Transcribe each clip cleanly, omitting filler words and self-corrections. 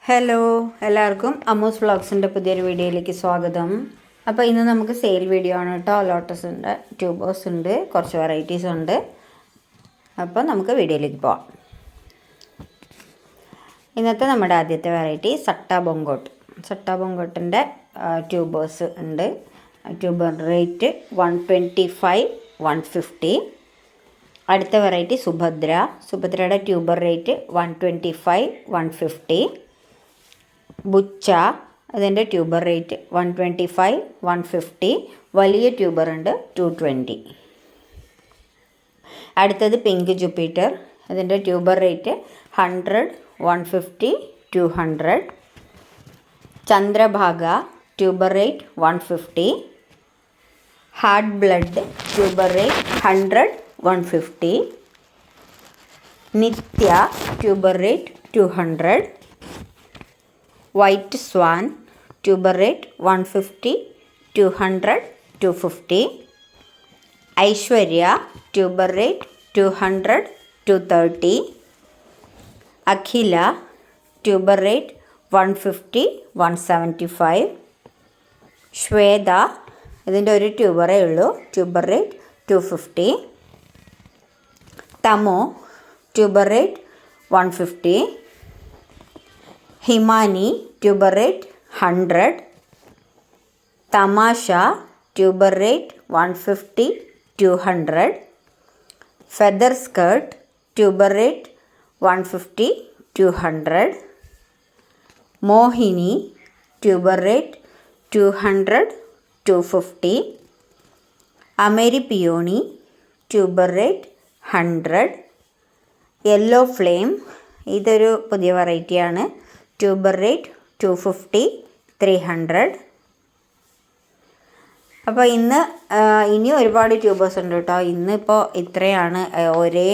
Hello, എല്ലാവർക്കും അമ്മൂസ് വ്ളോഗ്സിൻ്റെ പുതിയൊരു വീഡിയോയിലേക്ക് സ്വാഗതം. അപ്പോൾ ഇന്ന് നമുക്ക് സെയിൽ വീഡിയോ ആണ് കേട്ടോ. ലോട്ടസ് ഉണ്ട്, ട്യൂബേഴ്സ് ഉണ്ട്, കുറച്ച് വെറൈറ്റീസ് ഉണ്ട്. അപ്പോൾ നമുക്ക് വീഡിയോയിലേക്ക് പോവാം. ഇന്നത്തെ നമ്മുടെ ആദ്യത്തെ വെറൈറ്റി സട്ട ബൊങ്കോട്ടിൻ്റെ ട്യൂബേഴ്സ് ഉണ്ട്. Tuber rate 125, 150. അടുത്ത വെറൈറ്റി സുഭദ്രയുടെ ട്യൂബർ റേറ്റ് 125, 150. ബുച്ച, അതിൻ്റെ ട്യൂബർ റേറ്റ് 125, 150. വലിയ ട്യൂബർ ഉണ്ട് 220. അടുത്തത് പിങ്ക് ജൂപ്പിറ്റർ, അതിൻ്റെ tuber rate 100, 150, 200. Chandrabhaga tuber rate 150. Hard blood tuber rate 100, 150. Nithya tuber rate 200. White swan tuber rate 150, 200, 250. Aishwarya tuber rate 200, 230. Akhila tuber rate 150, 175. Shweta, ഇതിൻ്റെ ഒരു ട്യൂബറേ ഉള്ളൂ, ട്യൂബർ റേറ്റ് 250. തമോ tuber rate 150. Himani tuber rate 100. തമാശ tuber rate 150, 200. Feather skirt tuber rate 150, 200. മോഹിനി tuber rate 200, 250. അമേരി peony tuber rate 100. Yellow flame, ഇതൊരു പുതിയ വെറൈറ്റിയാണ്. Tuber rate 250, 300. അപ്പോൾ ഇനി ഒരുപാട് ട്യൂബേഴ്സ് ഉണ്ട് കേട്ടോ. ഇന്നിപ്പോൾ ഇത്രയാണ്. ഒരേ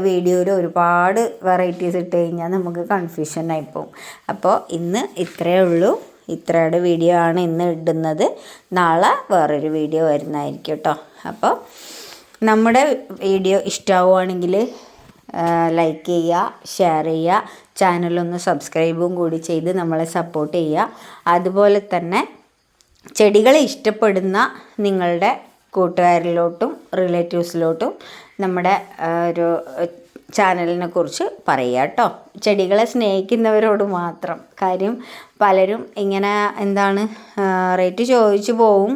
വീഡിയോയിൽ ഒരുപാട് വെറൈറ്റീസ് ഇട്ട് കഴിഞ്ഞാൽ നമുക്ക് കൺഫ്യൂഷൻ ആയിപ്പോവും. അപ്പോൾ ഇന്ന് ഇത്രയേ ഉള്ളൂ. ഇത്രയുടെ വീഡിയോ ആണ് ഇന്ന് ഇടുന്നത്. നാളെ വേറൊരു വീഡിയോ വരുന്നതായിരിക്കും കേട്ടോ. അപ്പോൾ നമ്മുടെ വീഡിയോ ഇഷ്ടമാവുകയാണെങ്കിൽ ലൈക്ക് ചെയ്യുക, ഷെയർ ചെയ്യുക, ചാനലൊന്ന് സബ്സ്ക്രൈബും കൂടി ചെയ്ത് നമ്മളെ സപ്പോർട്ട് ചെയ്യുക. അതുപോലെ തന്നെ ചെടികളെ ഇഷ്ടപ്പെടുന്ന നിങ്ങളുടെ കൂട്ടുകാരിലോട്ടും റിലേറ്റീവ്സിലോട്ടും നമ്മുടെ ഒരു ചാനലിനെ കുറിച്ച് പറയുക കേട്ടോ. ചെടികളെ സ്നേഹിക്കുന്നവരോട് മാത്രം. കാര്യം പലരും ഇങ്ങനെ റേറ്റ് ചോദിച്ചു പോവും.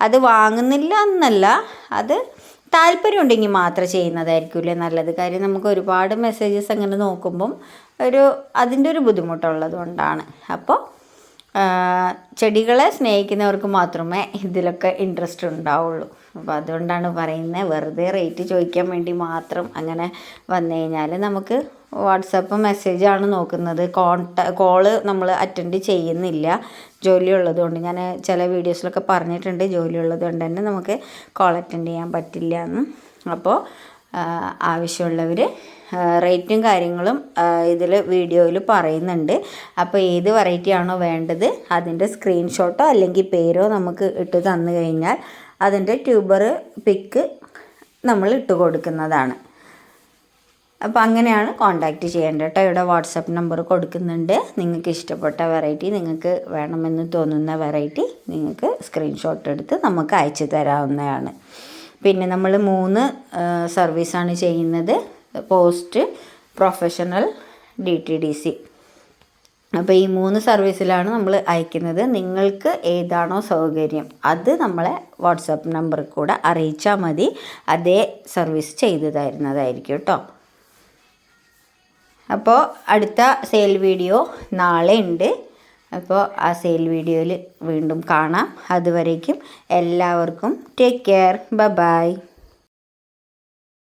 അത് വാങ്ങുന്നില്ല എന്നല്ല, അത് താല്പര്യമുണ്ടെങ്കിൽ മാത്രം ചെയ്യുന്നതായിരിക്കില്ലേ നല്ലത്. കാര്യം നമുക്ക് ഒരുപാട് മെസ്സേജസ് അങ്ങനെ നോക്കുമ്പം അതിൻ്റെ ഒരു ബുദ്ധിമുട്ടുള്ളത് കൊണ്ടാണ്. അപ്പോൾ ചെടികളെ സ്നേഹിക്കുന്നവർക്ക് മാത്രമേ ഇതിലൊക്കെ ഇൻട്രസ്റ്റ് ഉണ്ടാവുള്ളൂ. അപ്പോൾ അതുകൊണ്ടാണ് പറയുന്നത്. വെറുതെ റേറ്റ് ചോദിക്കാൻ വേണ്ടി മാത്രം അങ്ങനെ വന്നു കഴിഞ്ഞാൽ നമുക്ക് വാട്സപ്പ് മെസ്സേജാണ് നോക്കുന്നത്. കോള് നമ്മൾ അറ്റൻഡ് ചെയ്യുന്നില്ല, ജോലി ഉള്ളതുകൊണ്ട്. ഞാൻ ചില വീഡിയോസിലൊക്കെ പറഞ്ഞിട്ടുണ്ട്, ജോലി ഉള്ളതുകൊണ്ട് തന്നെ നമുക്ക് കോൾ അറ്റൻഡ് ചെയ്യാൻ പറ്റില്ല എന്ന്. അപ്പോൾ ആവശ്യമുള്ളവർ റേറ്റും കാര്യങ്ങളും ഇതിൽ വീഡിയോയിൽ പറയുന്നുണ്ട്. അപ്പോൾ ഏത് വെറൈറ്റി ആണോ വേണ്ടത് അതിൻ്റെ സ്ക്രീൻഷോട്ടോ അല്ലെങ്കിൽ പേരോ നമുക്ക് ഇട്ട് തന്നു കഴിഞ്ഞാൽ അതിൻ്റെ ട്യൂബർ പിക്ക് നമ്മൾ ഇട്ട് കൊടുക്കുന്നതാണ്. അപ്പോൾ അങ്ങനെയാണ് കോൺടാക്റ്റ് ചെയ്യേണ്ടത് കേട്ടോ. ഇവിടെ വാട്സപ്പ് നമ്പർ കൊടുക്കുന്നുണ്ട്. നിങ്ങൾക്ക് ഇഷ്ടപ്പെട്ട വെറൈറ്റി, നിങ്ങൾക്ക് വേണമെന്ന് തോന്നുന്ന വെറൈറ്റി നിങ്ങൾക്ക് സ്ക്രീൻഷോട്ട് എടുത്ത് നമുക്ക് അയച്ചു തരാവുന്നതാണ്. പിന്നെ നമ്മൾ 3 സർവീസാണ് ചെയ്യുന്നത്: പോസ്റ്റ്, പ്രൊഫഷണൽ, DTDC. അപ്പോൾ ഈ 3 സർവീസിലാണ് നമ്മൾ അയക്കുന്നത്. നിങ്ങൾക്ക് ഏതാണോ സൗകര്യം അത് നമ്മളെ വാട്സപ്പ് നമ്പറിൽ കൂടെ അറിയിച്ചാൽ മതി. അതേ സർവീസ് ചെയ്തു തരുന്നതായിരിക്കും കേട്ടോ. അപ്പോൾ അടുത്ത സെയിൽ വീഡിയോ നാളെ ഉണ്ട്. അപ്പോൾ ആ സെയിൽ വീഡിയോയിൽ വീണ്ടും കാണാം. അതുവരേക്കും എല്ലാവർക്കും ടേക്ക് കെയർ, ബൈ.